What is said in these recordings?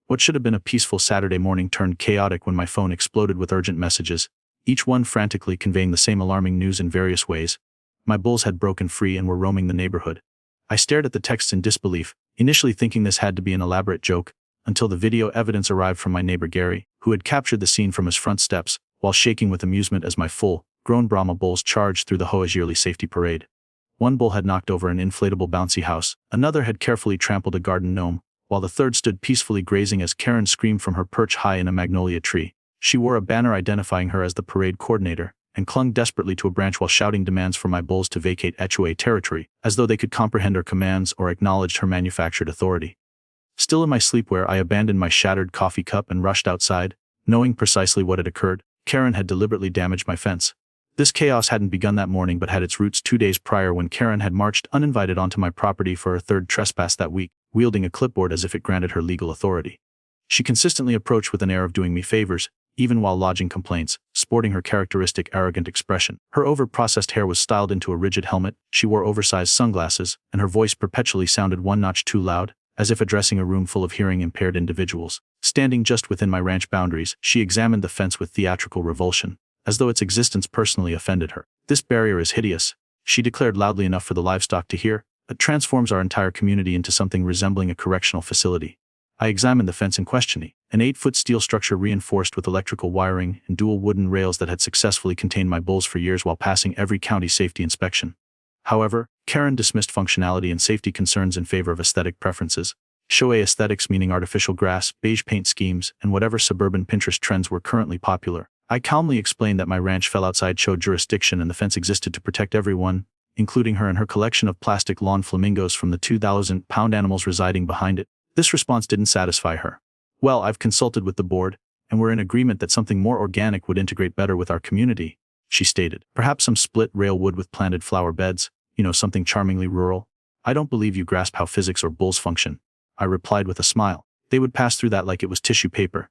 What should have been a peaceful Saturday morning turned chaotic when my phone exploded with urgent messages, each one frantically conveying the same alarming news in various ways. My bulls had broken free and were roaming the neighborhood. I stared at the texts in disbelief, initially thinking this had to be an elaborate joke, until the video evidence arrived from my neighbor Gary, who had captured the scene from his front steps, while shaking with amusement as my full-grown Brahma bulls charged through the HOA's yearly safety parade. One bull had knocked over an inflatable bouncy house, another had carefully trampled a garden gnome, while the third stood peacefully grazing as Karen screamed from her perch high in a magnolia tree. She wore a banner identifying her as the parade coordinator, and clung desperately to a branch while shouting demands for my bulls to vacate HOA territory, as though they could comprehend her commands or acknowledged her manufactured authority. Still in my sleepwear, I abandoned my shattered coffee cup and rushed outside, knowing precisely what had occurred. Karen had deliberately damaged my fence. This chaos hadn't begun that morning but had its roots 2 days prior when Karen had marched uninvited onto my property for her third trespass that week, wielding a clipboard as if it granted her legal authority. She consistently approached with an air of doing me favors, even while lodging complaints, sporting her characteristic arrogant expression. Her over-processed hair was styled into a rigid helmet, she wore oversized sunglasses, and her voice perpetually sounded one notch too loud, as if addressing a room full of hearing-impaired individuals. Standing just within my ranch boundaries, she examined the fence with theatrical revulsion, as though its existence personally offended her. "This barrier is hideous," she declared loudly enough for the livestock to hear. "It transforms our entire community into something resembling a correctional facility." I examined the fence in question, an 8-foot steel structure reinforced with electrical wiring and dual wooden rails that had successfully contained my bulls for years while passing every county safety inspection. However, Karen dismissed functionality and safety concerns in favor of aesthetic preferences. HOA aesthetics meaning artificial grass, beige paint schemes, and whatever suburban Pinterest trends were currently popular. I calmly explained that my ranch fell outside HOA jurisdiction and the fence existed to protect everyone, including her and her collection of plastic lawn flamingos from the 2,000-pound animals residing behind it. This response didn't satisfy her. "Well, I've consulted with the board, and we're in agreement that something more organic would integrate better with our community," she stated. "Perhaps some split rail wood with planted flower beds, something charmingly rural." "I don't believe you grasp how physics or bulls function," I replied with a smile. "They would pass through that like it was tissue paper."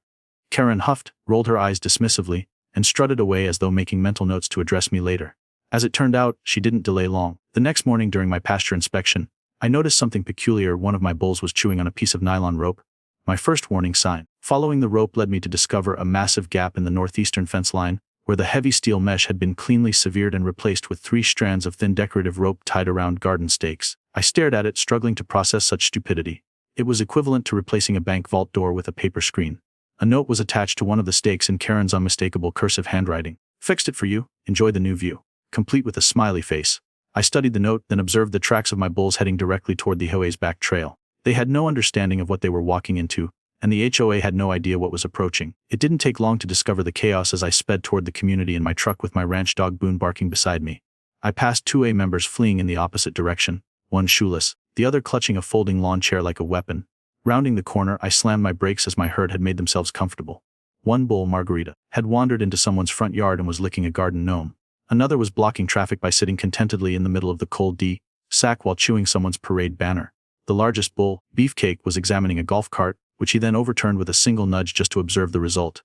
Karen huffed, rolled her eyes dismissively, and strutted away as though making mental notes to address me later. As it turned out, she didn't delay long. The next morning during my pasture inspection, I noticed something peculiar. One of my bulls was chewing on a piece of nylon rope. My first warning sign. Following the rope led me to discover a massive gap in the northeastern fence line, where the heavy steel mesh had been cleanly severed and replaced with 3 strands of thin decorative rope tied around garden stakes. I stared at it, struggling to process such stupidity. It was equivalent to replacing a bank vault door with a paper screen. A note was attached to one of the stakes in Karen's unmistakable cursive handwriting. "Fixed it for you. Enjoy the new view," complete with a smiley face. I studied the note, then observed the tracks of my bulls heading directly toward the HOA's back trail. They had no understanding of what they were walking into, and the HOA had no idea what was approaching. It didn't take long to discover the chaos as I sped toward the community in my truck with my ranch dog Boone barking beside me. I passed 2 A members fleeing in the opposite direction, one shoeless, the other clutching a folding lawn chair like a weapon. Rounding the corner, I slammed my brakes as my herd had made themselves comfortable. One bull, Margarita, had wandered into someone's front yard and was licking a garden gnome. Another was blocking traffic by sitting contentedly in the middle of the cold sack while chewing someone's parade banner. The largest bull, Beefcake, was examining a golf cart, which he then overturned with a single nudge just to observe the result.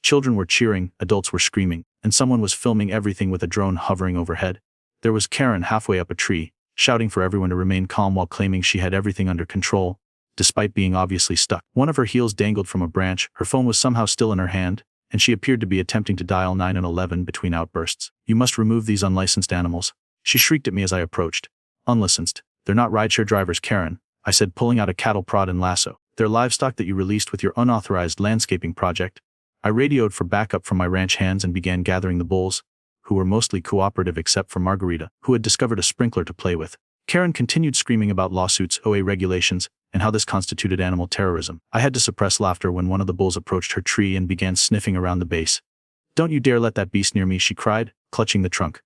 Children were cheering, adults were screaming, and someone was filming everything with a drone hovering overhead. There was Karen halfway up a tree, shouting for everyone to remain calm while claiming she had everything under control, despite being obviously stuck. One of her heels dangled from a branch, her phone was somehow still in her hand, and she appeared to be attempting to dial 911 between outbursts. "You must remove these unlicensed animals," she shrieked at me as I approached. "Unlicensed? They're not rideshare drivers, Karen," I said, pulling out a cattle prod and lasso. "They're livestock that you released with your unauthorized landscaping project." I radioed for backup from my ranch hands and began gathering the bulls, who were mostly cooperative except for Margarita, who had discovered a sprinkler to play with. Karen continued screaming about lawsuits, OA regulations, and how this constituted animal terrorism. I had to suppress laughter when one of the bulls approached her tree and began sniffing around the base. "Don't you dare let that beast near me," she cried, clutching the trunk.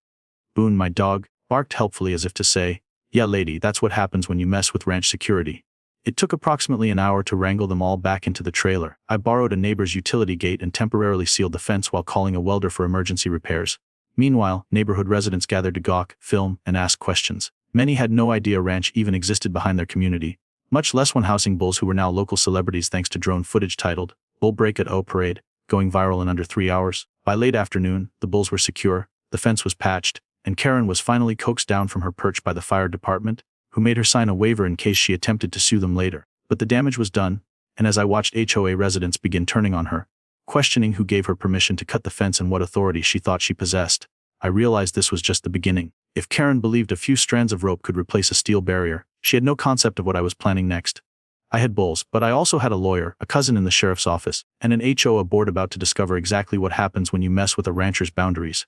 Boone, my dog, barked helpfully as if to say, "Yeah, lady, that's what happens when you mess with ranch security." It took approximately an hour to wrangle them all back into the trailer. I borrowed a neighbor's utility gate and temporarily sealed the fence while calling a welder for emergency repairs. Meanwhile, neighborhood residents gathered to gawk, film, and ask questions. Many had no idea a ranch even existed behind their community, much less one housing bulls who were now local celebrities thanks to drone footage titled, "Bull Break at O Parade," going viral in under 3 hours. By late afternoon, the bulls were secure, the fence was patched, and Karen was finally coaxed down from her perch by the fire department, who made her sign a waiver in case she attempted to sue them later. But the damage was done, and as I watched HOA residents begin turning on her, questioning who gave her permission to cut the fence and what authority she thought she possessed, I realized this was just the beginning. If Karen believed a few strands of rope could replace a steel barrier, she had no concept of what I was planning next. I had bulls, but I also had a lawyer, a cousin in the sheriff's office, and an HOA board about to discover exactly what happens when you mess with a rancher's boundaries.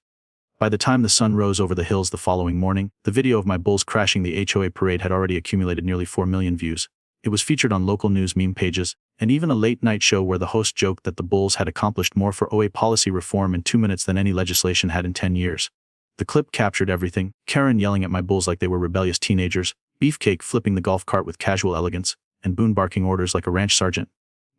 By the time the sun rose over the hills the following morning, the video of my bulls crashing the HOA parade had already accumulated nearly 4 million views. It was featured on local news meme pages, and even a late-night show where the host joked that the bulls had accomplished more for OA policy reform in 2 minutes than any legislation had in 10 years. The clip captured everything: Karen yelling at my bulls like they were rebellious teenagers, Beefcake flipping the golf cart with casual elegance, and Boone barking orders like a ranch sergeant.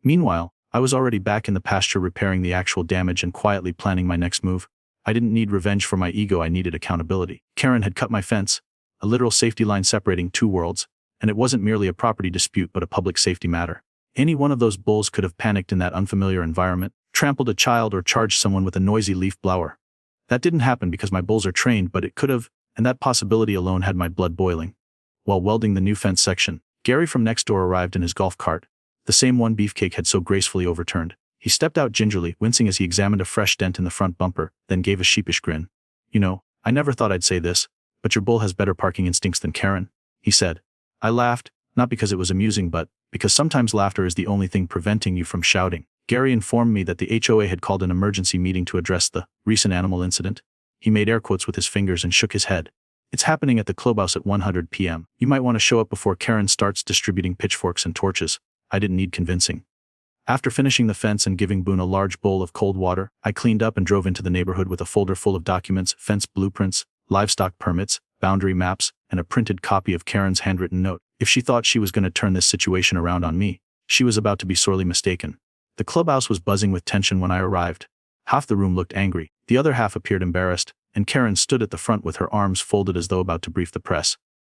Meanwhile, I was already back in the pasture repairing the actual damage and quietly planning my next move. I didn't need revenge for my ego, I needed accountability. Karen had cut my fence, a literal safety line separating two worlds, and it wasn't merely a property dispute but a public safety matter. Any one of those bulls could have panicked in that unfamiliar environment, trampled a child or charged someone with a noisy leaf blower. That didn't happen because my bulls are trained, but it could have, and that possibility alone had my blood boiling. While welding the new fence section, Gary from next door arrived in his golf cart, the same one Beefcake had so gracefully overturned. He stepped out gingerly, wincing as he examined a fresh dent in the front bumper, then gave a sheepish grin. "You know, I never thought I'd say this, but your bull has better parking instincts than Karen," he said. I laughed, not because it was amusing but because sometimes laughter is the only thing preventing you from shouting. Gary informed me that the HOA had called an emergency meeting to address the recent animal incident. He made air quotes with his fingers and shook his head. "It's happening at the clubhouse at 100 p.m. You might want to show up before Karen starts distributing pitchforks and torches." I didn't need convincing. After finishing the fence and giving Boone a large bowl of cold water, I cleaned up and drove into the neighborhood with a folder full of documents, fence blueprints, livestock permits, boundary maps, and a printed copy of Karen's handwritten note. If she thought she was going to turn this situation around on me, she was about to be sorely mistaken. The clubhouse was buzzing with tension when I arrived. Half the room looked angry, the other half appeared embarrassed, and Karen stood at the front with her arms folded as though about to brief the press.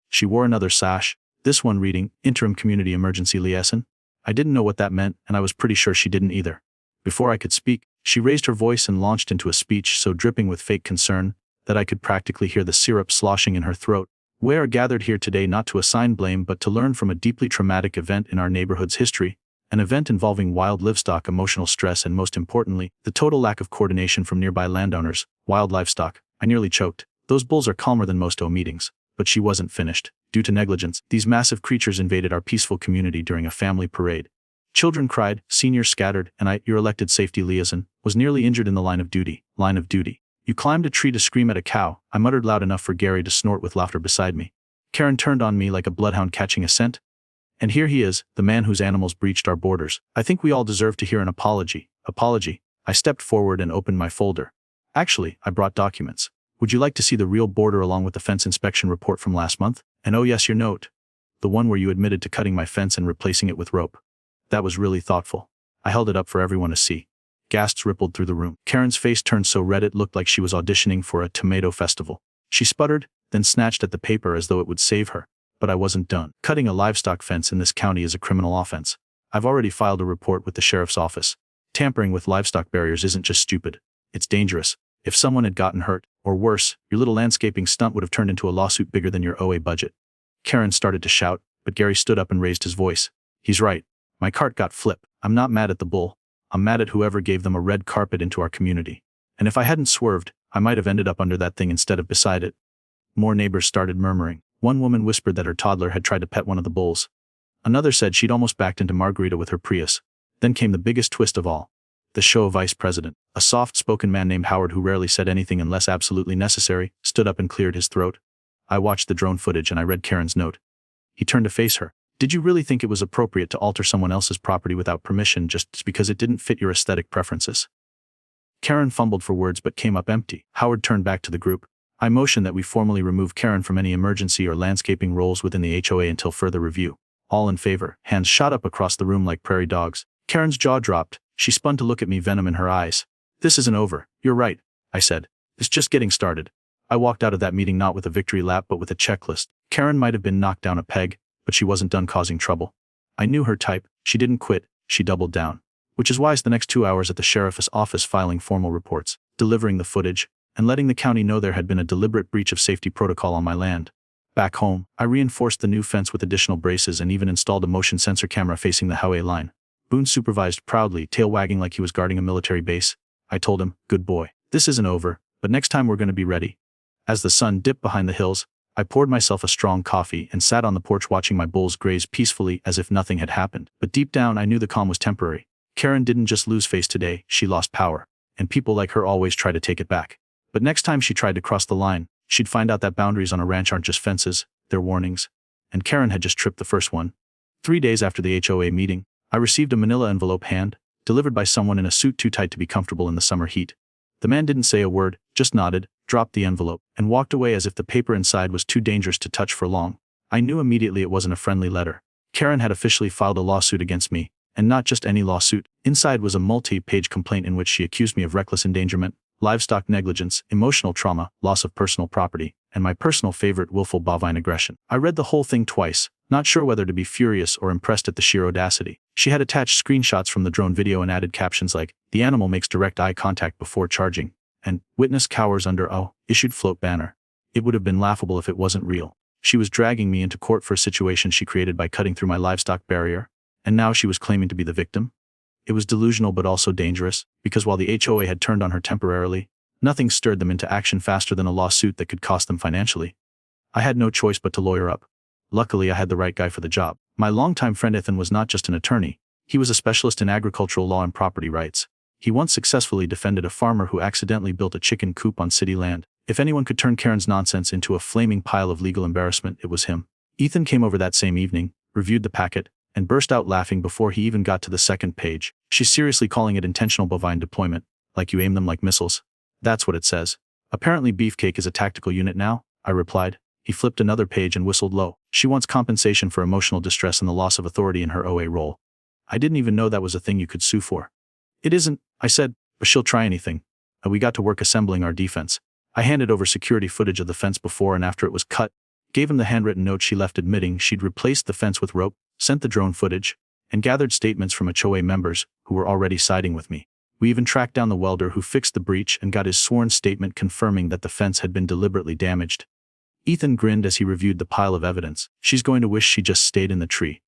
She wore another sash, this one reading, "Interim Community Emergency Liaison." I didn't know what that meant, and I was pretty sure she didn't either. Before I could speak, she raised her voice and launched into a speech so dripping with fake concern that I could practically hear the syrup sloshing in her throat. "We are gathered here today not to assign blame but to learn from a deeply traumatic event in our neighborhood's history, an event involving wild livestock, emotional stress, and most importantly, the total lack of coordination from nearby landowners, wild livestock." I nearly choked. Those bulls are calmer than most OA meetings. But she wasn't finished. Due to negligence, these massive creatures invaded our peaceful community during a family parade. Children cried, seniors scattered, and I, your elected safety liaison, was nearly injured in the line of duty. Line of duty. "You climbed a tree to scream at a cow," I muttered loud enough for Gary to snort with laughter beside me. Karen turned on me like a bloodhound catching a scent. "And here he is, the man whose animals breached our borders. I think we all deserve to hear an apology." Apology? I stepped forward and opened my folder. "Actually, I brought documents. Would you like to see the real border along with the fence inspection report from last month? And oh yes, your note. The one where you admitted to cutting my fence and replacing it with rope." That was really thoughtful. I held it up for everyone to see. Gasps rippled through the room. Karen's face turned so red it looked like she was auditioning for a tomato festival. She sputtered, then snatched at the paper as though it would save her. But I wasn't done. Cutting a livestock fence in this county is a criminal offense. I've already filed a report with the sheriff's office. Tampering with livestock barriers isn't just stupid. It's dangerous. If someone had gotten hurt, or worse, your little landscaping stunt would have turned into a lawsuit bigger than your OA budget. Karen started to shout, but Gary stood up and raised his voice. "He's right. My cart got flipped. I'm not mad at the bull. I'm mad at whoever gave them a red carpet into our community. And if I hadn't swerved, I might have ended up under that thing instead of beside it." More neighbors started murmuring. One woman whispered that her toddler had tried to pet one of the bulls. Another said she'd almost backed into Margarita with her Prius. Then came the biggest twist of all. The show vice president, a soft-spoken man named Howard who rarely said anything unless absolutely necessary, stood up and cleared his throat. I watched the drone footage and I read Karen's note. He turned to face her. "Did you really think it was appropriate to alter someone else's property without permission just because it didn't fit your aesthetic preferences?" Karen fumbled for words but came up empty. Howard turned back to the group. "I motion that we formally remove Karen from any emergency or landscaping roles within the HOA until further review." All in favor. Hands shot up across the room like prairie dogs. Karen's jaw dropped. She spun to look at me, venom in her eyes. "This isn't over. You're right," I said. "It's just getting started." I walked out of that meeting not with a victory lap but with a checklist. Karen might have been knocked down a peg, but she wasn't done causing trouble. I knew her type. She didn't quit. She doubled down. Which is why I spent the next 2 hours at the sheriff's office filing formal reports, delivering the footage, and letting the county know there had been a deliberate breach of safety protocol on my land. Back home, I reinforced the new fence with additional braces and even installed a motion sensor camera facing the HOA line. Boone supervised proudly, tail wagging like he was guarding a military base. I told him, "Good boy. This isn't over, but next time we're going to be ready." As the sun dipped behind the hills, I poured myself a strong coffee and sat on the porch watching my bulls graze peacefully as if nothing had happened. But deep down I knew the calm was temporary. Karen didn't just lose face today, she lost power. And people like her always try to take it back. But next time she tried to cross the line, she'd find out that boundaries on a ranch aren't just fences, they're warnings. And Karen had just tripped the first one. 3 days after the HOA meeting, I received a manila envelope delivered by someone in a suit too tight to be comfortable in the summer heat. The man didn't say a word, just nodded, dropped the envelope, and walked away as if the paper inside was too dangerous to touch for long. I knew immediately it wasn't a friendly letter. Karen had officially filed a lawsuit against me, and not just any lawsuit. Inside was a multi-page complaint in which she accused me of reckless endangerment, livestock negligence, emotional trauma, loss of personal property, and my personal favorite, willful bovine aggression. I read the whole thing twice, not sure whether to be furious or impressed at the sheer audacity. She had attached screenshots from the drone video and added captions like, "The animal makes direct eye contact before charging," and "Witness cowers under issued float banner." It would have been laughable if it wasn't real. She was dragging me into court for a situation she created by cutting through my livestock barrier, and now she was claiming to be the victim? It was delusional but also dangerous, because while the HOA had turned on her temporarily, nothing stirred them into action faster than a lawsuit that could cost them financially. I had no choice but to lawyer up. Luckily, I had the right guy for the job. My longtime friend Ethan was not just an attorney, he was a specialist in agricultural law and property rights. He once successfully defended a farmer who accidentally built a chicken coop on city land. If anyone could turn Karen's nonsense into a flaming pile of legal embarrassment, it was him. Ethan came over that same evening, reviewed the packet, and burst out laughing before he even got to the second page. "She's seriously calling it intentional bovine deployment, like you aim them like missiles." "That's what it says." "Apparently Beefcake is a tactical unit now," I replied. He flipped another page and whistled low. "She wants compensation for emotional distress and the loss of authority in her OA role." I didn't even know that was a thing you could sue for. "It isn't," I said, "but she'll try anything." And we got to work assembling our defense. I handed over security footage of the fence before and after it was cut, gave him the handwritten note she left admitting she'd replaced the fence with rope, sent the drone footage, and gathered statements from HOA members who were already siding with me. We even tracked down the welder who fixed the breach and got his sworn statement confirming that the fence had been deliberately damaged. Ethan grinned as he reviewed the pile of evidence. "She's going to wish she just stayed in the tree."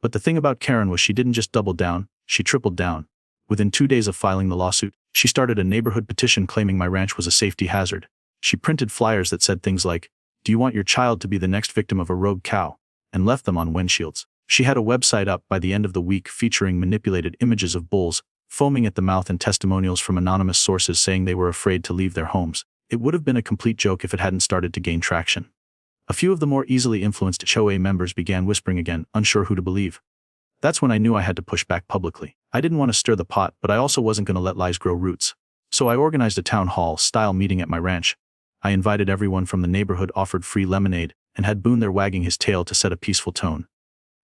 But the thing about Karen was she didn't just double down, she tripled down. Within 2 days of filing the lawsuit, she started a neighborhood petition claiming my ranch was a safety hazard. She printed flyers that said things like, "Do you want your child to be the next victim of a rogue cow?" and left them on windshields. She had a website up by the end of the week featuring manipulated images of bulls, foaming at the mouth, and testimonials from anonymous sources saying they were afraid to leave their homes. It would have been a complete joke if it hadn't started to gain traction. A few of the more easily influenced HOA members began whispering again, unsure who to believe. That's when I knew I had to push back publicly. I didn't want to stir the pot, but I also wasn't going to let lies grow roots. So I organized a town hall-style meeting at my ranch. I invited everyone from the neighborhood, offered free lemonade, and had Boone there wagging his tail to set a peaceful tone.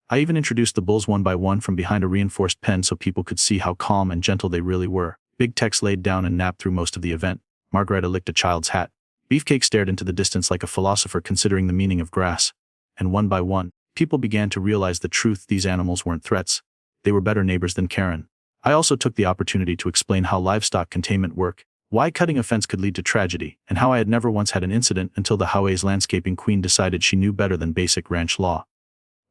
I even introduced the bulls one by one from behind a reinforced pen so people could see how calm and gentle they really were. Big Tex laid down and napped through most of the event. Margareta licked a child's hat. Beefcake stared into the distance like a philosopher considering the meaning of grass. And one by one, people began to realize the truth: these animals weren't threats. They were better neighbors than Karen. I also took the opportunity to explain how livestock containment worked, why cutting a fence could lead to tragedy, and how I had never once had an incident until the HOA's landscaping queen decided she knew better than basic ranch law.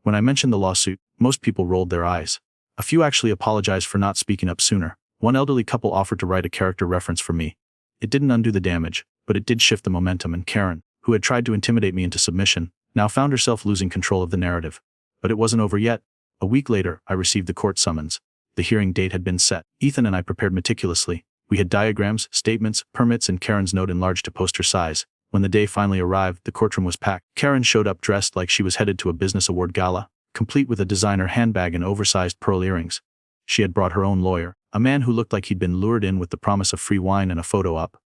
When I mentioned the lawsuit, most people rolled their eyes. A few actually apologized for not speaking up sooner. One elderly couple offered to write a character reference for me. It didn't undo the damage, but it did shift the momentum, and Karen, who had tried to intimidate me into submission, now found herself losing control of the narrative. But it wasn't over yet. A week later, I received the court summons. The hearing date had been set. Ethan and I prepared meticulously. We had diagrams, statements, permits, and Karen's note enlarged to poster size. When the day finally arrived, the courtroom was packed. Karen showed up dressed like she was headed to a business award gala, complete with a designer handbag and oversized pearl earrings. She had brought her own lawyer, a man who looked like he'd been lured in with the promise of free wine and a photo op.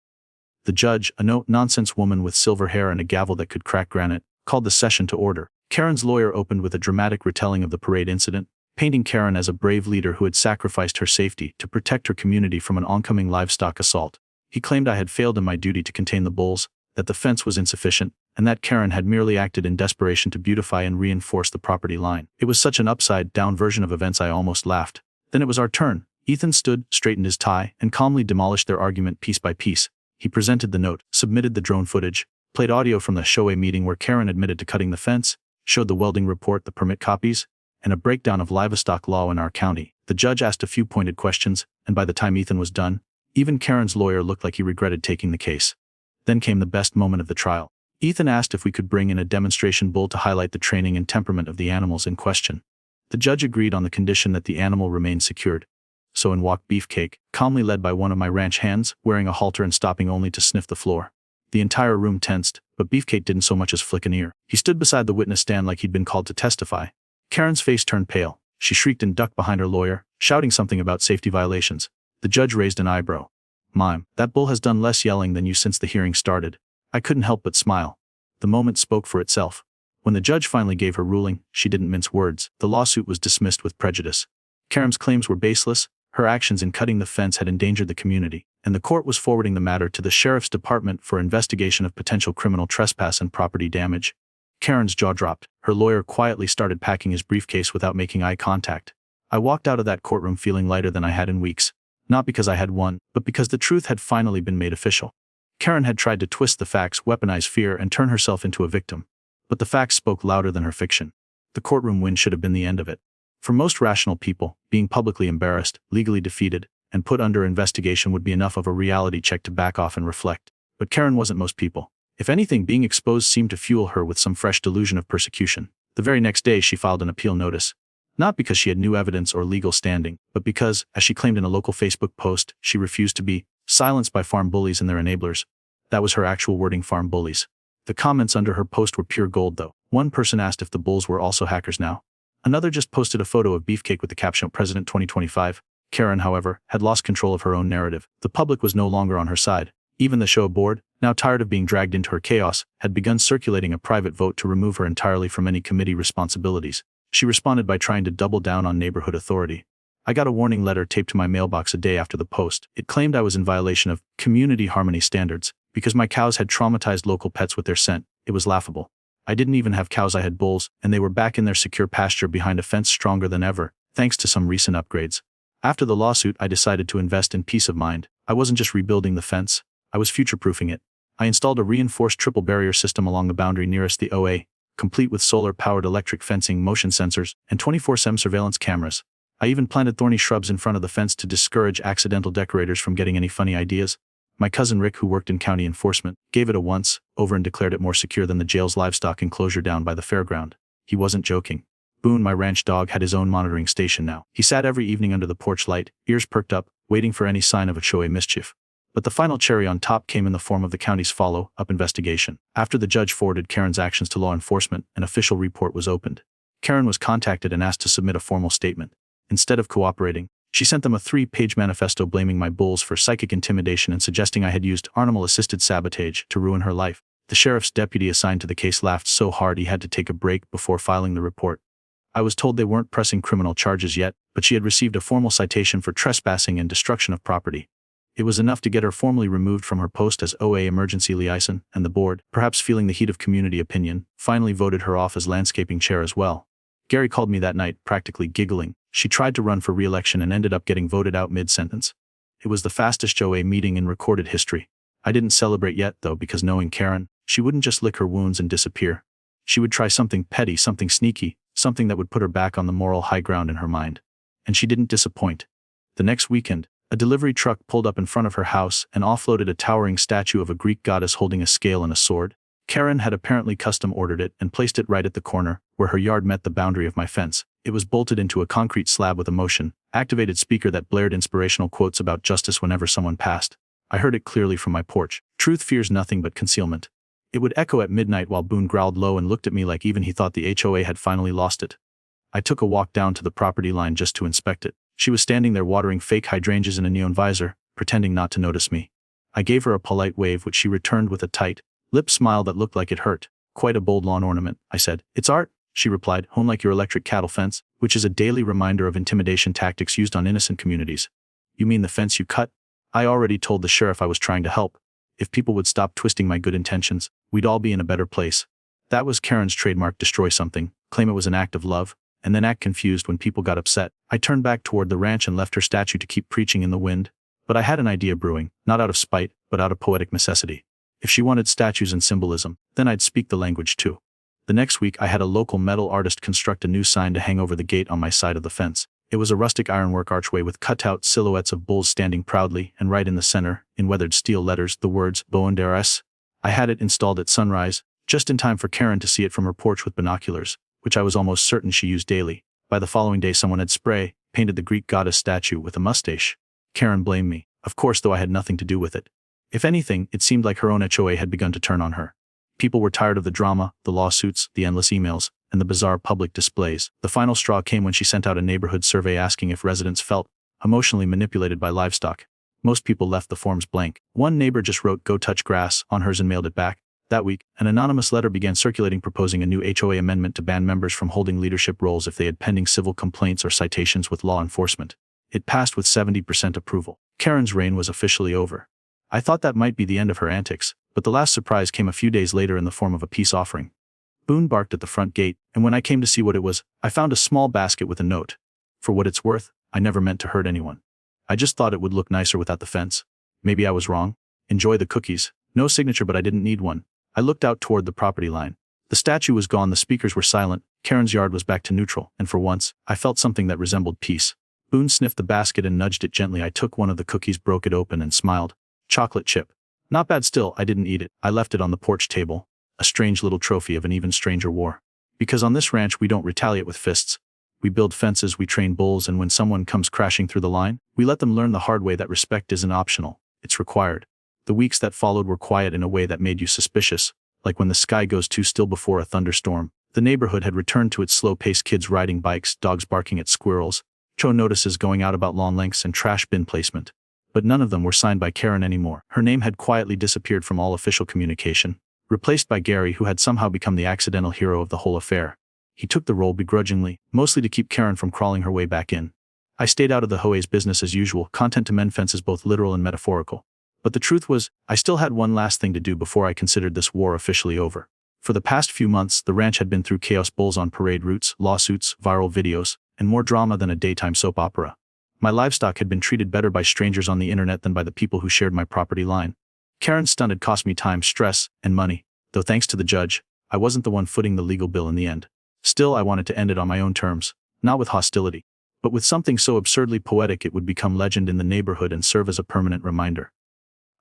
The judge, a no-nonsense woman with silver hair and a gavel that could crack granite, called the session to order. Karen's lawyer opened with a dramatic retelling of the parade incident, painting Karen as a brave leader who had sacrificed her safety to protect her community from an oncoming livestock assault. He claimed I had failed in my duty to contain the bulls, that the fence was insufficient, and that Karen had merely acted in desperation to beautify and reinforce the property line. It was such an upside-down version of events I almost laughed. Then it was our turn. Ethan stood, straightened his tie, and calmly demolished their argument piece by piece. He presented the note, submitted the drone footage, played audio from the HOA meeting where Karen admitted to cutting the fence, showed the welding report, the permit copies, and a breakdown of livestock law in our county. The judge asked a few pointed questions, and by the time Ethan was done, even Karen's lawyer looked like he regretted taking the case. Then came the best moment of the trial. Ethan asked if we could bring in a demonstration bull to highlight the training and temperament of the animals in question. The judge agreed on the condition that the animal remain secured. So in walked Beefcake, calmly led by one of my ranch hands, wearing a halter and stopping only to sniff the floor. The entire room tensed, but Beefcake didn't so much as flick an ear. He stood beside the witness stand like he'd been called to testify. Karen's face turned pale. She shrieked and ducked behind her lawyer, shouting something about safety violations. The judge raised an eyebrow. "Mime, that bull has done less yelling than you since the hearing started." I couldn't help but smile. The moment spoke for itself. When the judge finally gave her ruling, she didn't mince words. The lawsuit was dismissed with prejudice. Karen's claims were baseless. Her actions in cutting the fence had endangered the community, and the court was forwarding the matter to the sheriff's department for investigation of potential criminal trespass and property damage. Karen's jaw dropped. Her lawyer quietly started packing his briefcase without making eye contact. I walked out of that courtroom feeling lighter than I had in weeks. Not because I had won, but because the truth had finally been made official. Karen had tried to twist the facts, weaponize fear, and turn herself into a victim. But the facts spoke louder than her fiction. The courtroom win should have been the end of it. For most rational people, being publicly embarrassed, legally defeated, and put under investigation would be enough of a reality check to back off and reflect. But Karen wasn't most people. If anything, being exposed seemed to fuel her with some fresh delusion of persecution. The very next day she filed an appeal notice. Not because she had new evidence or legal standing, but because, as she claimed in a local Facebook post, she refused to be silenced by farm bullies and their enablers. That was her actual wording, farm bullies. The comments under her post were pure gold though. One person asked if the bulls were also hackers now. Another just posted a photo of Beefcake with the caption President 2025. Karen, however, had lost control of her own narrative. The public was no longer on her side. Even the show board, now tired of being dragged into her chaos, had begun circulating a private vote to remove her entirely from any committee responsibilities. She responded by trying to double down on neighborhood authority. I got a warning letter taped to my mailbox a day after the post. It claimed I was in violation of community harmony standards because my cows had traumatized local pets with their scent. It was laughable. I didn't even have cows, I had bulls, and they were back in their secure pasture behind a fence stronger than ever, thanks to some recent upgrades. After the lawsuit, I decided to invest in peace of mind. I wasn't just rebuilding the fence, I was future-proofing it. I installed a reinforced triple barrier system along the boundary nearest the OA, complete with solar-powered electric fencing, motion sensors, and 24/7 surveillance cameras. I even planted thorny shrubs in front of the fence to discourage accidental decorators from getting any funny ideas. My cousin Rick, who worked in county enforcement, gave it a once-over and declared it more secure than the jail's livestock enclosure down by the fairground. He wasn't joking. Boone, my ranch dog, had his own monitoring station now. He sat every evening under the porch light, ears perked up, waiting for any sign of a HOA mischief. But the final cherry on top came in the form of the county's follow-up investigation. After the judge forwarded Karen's actions to law enforcement, an official report was opened. Karen was contacted and asked to submit a formal statement. Instead of cooperating, she sent them a 3-page manifesto blaming my bulls for psychic intimidation and suggesting I had used animal-assisted sabotage to ruin her life. The sheriff's deputy assigned to the case laughed so hard he had to take a break before filing the report. I was told they weren't pressing criminal charges yet, but she had received a formal citation for trespassing and destruction of property. It was enough to get her formally removed from her post as OA emergency liaison, and the board, perhaps feeling the heat of community opinion, finally voted her off as landscaping chair as well. Gary called me that night, practically giggling. She tried to run for re-election and ended up getting voted out mid-sentence. It was the fastest OA meeting in recorded history. I didn't celebrate yet, though, because knowing Karen, she wouldn't just lick her wounds and disappear. She would try something petty, something sneaky, something that would put her back on the moral high ground in her mind. And she didn't disappoint. The next weekend, a delivery truck pulled up in front of her house and offloaded a towering statue of a Greek goddess holding a scale and a sword. Karen had apparently custom ordered it and placed it right at the corner, where her yard met the boundary of my fence. It was bolted into a concrete slab with a motion-activated speaker that blared inspirational quotes about justice whenever someone passed. I heard it clearly from my porch. Truth fears nothing but concealment. It would echo at midnight while Boone growled low and looked at me like even he thought the HOA had finally lost it. I took a walk down to the property line just to inspect it. She was standing there watering fake hydrangeas in a neon visor, pretending not to notice me. I gave her a polite wave, which she returned with a tight-lipped smile that looked like it hurt. "Quite a bold lawn ornament," I said. "It's art," she replied. "Hone like your electric cattle fence, which is a daily reminder of intimidation tactics used on innocent communities." "You mean the fence you cut?" I already told the sheriff I was trying to help. If people would stop twisting my good intentions, we'd all be in a better place. That was Karen's trademark: destroy something, claim it was an act of love, and then act confused when people got upset. I turned back toward the ranch and left her statue to keep preaching in the wind. But I had an idea brewing, not out of spite, but out of poetic necessity. If she wanted statues and symbolism, then I'd speak the language too. The next week I had a local metal artist construct a new sign to hang over the gate on my side of the fence. It was a rustic ironwork archway with cut-out silhouettes of bulls standing proudly, and right in the center, in weathered steel letters, the words, Boenderes. I had it installed at sunrise, just in time for Karen to see it from her porch with binoculars, which I was almost certain she used daily. By the following day someone had painted the Greek goddess statue with a mustache. Karen blamed me, of course, though I had nothing to do with it. If anything, it seemed like her own HOA had begun to turn on her. People were tired of the drama, the lawsuits, the endless emails, and the bizarre public displays. The final straw came when she sent out a neighborhood survey asking if residents felt emotionally manipulated by livestock. Most people left the forms blank. One neighbor just wrote "Go touch grass" on hers and mailed it back. That week, an anonymous letter began circulating proposing a new HOA amendment to ban members from holding leadership roles if they had pending civil complaints or citations with law enforcement. It passed with 70% approval. Karen's reign was officially over. I thought that might be the end of her antics, but the last surprise came a few days later in the form of a peace offering. Boone barked at the front gate, and when I came to see what it was, I found a small basket with a note. For what it's worth, I never meant to hurt anyone. I just thought it would look nicer without the fence. Maybe I was wrong. Enjoy the cookies. No signature, but I didn't need one. I looked out toward the property line. The statue was gone, the speakers were silent, Karen's yard was back to neutral, and for once, I felt something that resembled peace. Boone sniffed the basket and nudged it gently. I took one of the cookies, broke it open, and smiled. Chocolate chip. Not bad. Still, I didn't eat it. I left it on the porch table. A strange little trophy of an even stranger war. Because on this ranch we don't retaliate with fists. We build fences, we train bulls, and when someone comes crashing through the line, we let them learn the hard way that respect isn't optional, it's required. The weeks that followed were quiet in a way that made you suspicious, like when the sky goes too still before a thunderstorm. The neighborhood had returned to its slow-paced, kids riding bikes, dogs barking at squirrels, notices going out about lawn lengths, and trash bin placement. But none of them were signed by Karen anymore. Her name had quietly disappeared from all official communication, replaced by Gary, who had somehow become the accidental hero of the whole affair. He took the role begrudgingly, mostly to keep Karen from crawling her way back in. I stayed out of the HOA's business as usual, content to mend fences, both literal and metaphorical. But the truth was, I still had one last thing to do before I considered this war officially over. For the past few months, the ranch had been through chaos: bulls on parade routes, lawsuits, viral videos, and more drama than a daytime soap opera. My livestock had been treated better by strangers on the internet than by the people who shared my property line. Karen's stunt had cost me time, stress, and money, though thanks to the judge, I wasn't the one footing the legal bill in the end. Still, I wanted to end it on my own terms, not with hostility, but with something so absurdly poetic it would become legend in the neighborhood and serve as a permanent reminder.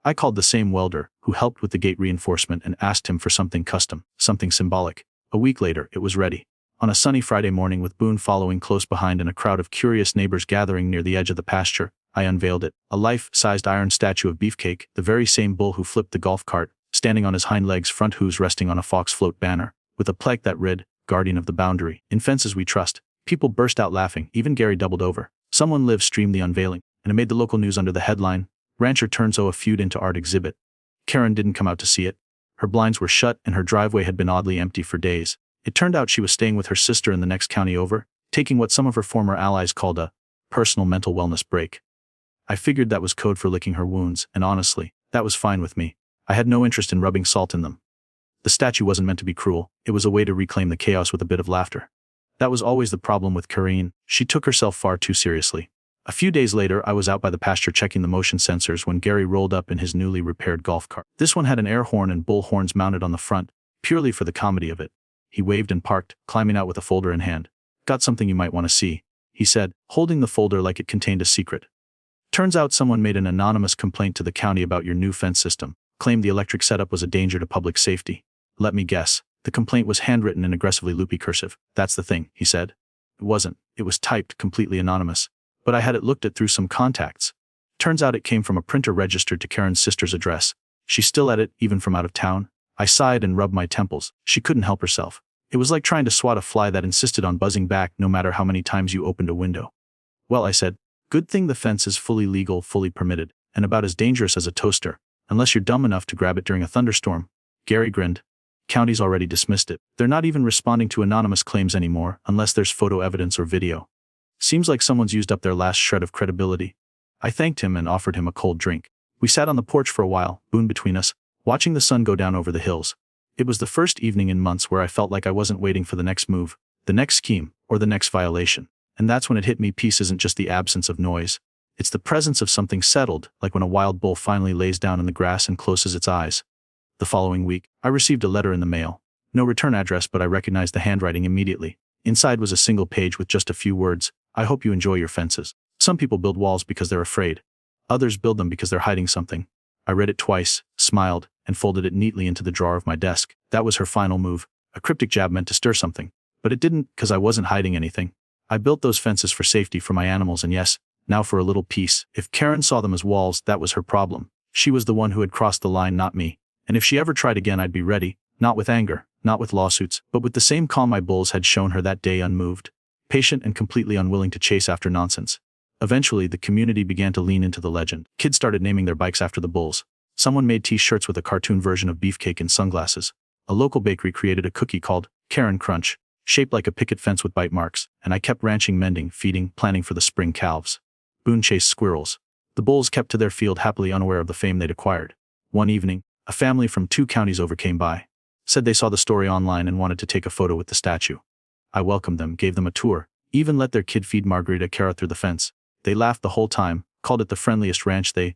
I called the same welder who helped with the gate reinforcement and asked him for something custom, something symbolic. A week later, it was ready. On a sunny Friday morning, with Boone following close behind and a crowd of curious neighbors gathering near the edge of the pasture, I unveiled it, a life-sized iron statue of Beefcake, the very same bull who flipped the golf cart, standing on his hind legs, front hooves resting on a fox float banner, with a plaque that read, "Guardian of the Boundary, in fences we trust." People burst out laughing, even Gary doubled over. Someone live streamed the unveiling, and it made the local news under the headline, "Rancher turns a feud into art exhibit." Karen didn't come out to see it. Her blinds were shut and her driveway had been oddly empty for days. It turned out she was staying with her sister in the next county over, taking what some of her former allies called a personal mental wellness break. I figured that was code for licking her wounds, and honestly, that was fine with me. I had no interest in rubbing salt in them. The statue wasn't meant to be cruel, it was a way to reclaim the chaos with a bit of laughter. That was always the problem with Karine, she took herself far too seriously. A few days later, I was out by the pasture checking the motion sensors when Gary rolled up in his newly repaired golf cart. This one had an air horn and bull horns mounted on the front, purely for the comedy of it. He waved and parked, climbing out with a folder in hand. "Got something you might want to see," he said, holding the folder like it contained a secret. "Turns out someone made an anonymous complaint to the county about your new fence system, claimed the electric setup was a danger to public safety. Let me guess, the complaint was handwritten in aggressively loopy cursive." "That's the thing," he said. "It wasn't. It was typed, completely anonymous. But I had it looked at through some contacts. Turns out it came from a printer registered to Karen's sister's address. She's still at it, even from out of town." I sighed and rubbed my temples. She couldn't help herself. It was like trying to swat a fly that insisted on buzzing back no matter how many times you opened a window. "Well," I said, "good thing the fence is fully legal, fully permitted, and about as dangerous as a toaster, unless you're dumb enough to grab it during a thunderstorm." Gary grinned. "County's already dismissed it. They're not even responding to anonymous claims anymore, unless there's photo evidence or video. Seems like someone's used up their last shred of credibility." I thanked him and offered him a cold drink. We sat on the porch for a while, Boone between us, watching the sun go down over the hills. It was the first evening in months where I felt like I wasn't waiting for the next move, the next scheme, or the next violation. And that's when it hit me: peace isn't just the absence of noise. It's the presence of something settled, like when a wild bull finally lays down in the grass and closes its eyes. The following week, I received a letter in the mail. No return address, but I recognized the handwriting immediately. Inside was a single page with just a few words. I hope you enjoy your fences. Some people build walls because they're afraid. Others build them because they're hiding something. I read it twice, smiled, and folded it neatly into the drawer of my desk. That was her final move. A cryptic jab meant to stir something. But it didn't, because I wasn't hiding anything. I built those fences for safety for my animals, and yes, now for a little peace. If Karen saw them as walls, that was her problem. She was the one who had crossed the line, not me. And if she ever tried again, I'd be ready, not with anger, not with lawsuits, but with the same calm my bulls had shown her that day, unmoved, patient, and completely unwilling to chase after nonsense. Eventually, the community began to lean into the legend. Kids started naming their bikes after the bulls. Someone made t-shirts with a cartoon version of Beefcake in sunglasses. A local bakery created a cookie called Karen Crunch, shaped like a picket fence with bite marks, and I kept ranching, mending, feeding, planning for the spring calves. Boone chased squirrels. The bulls kept to their field, happily unaware of the fame they'd acquired. One evening, a family from 2 counties over came by. Said they saw the story online and wanted to take a photo with the statue. I welcomed them, gave them a tour, even let their kid feed Margarita carrot through the fence. They laughed the whole time, called it the friendliest ranch they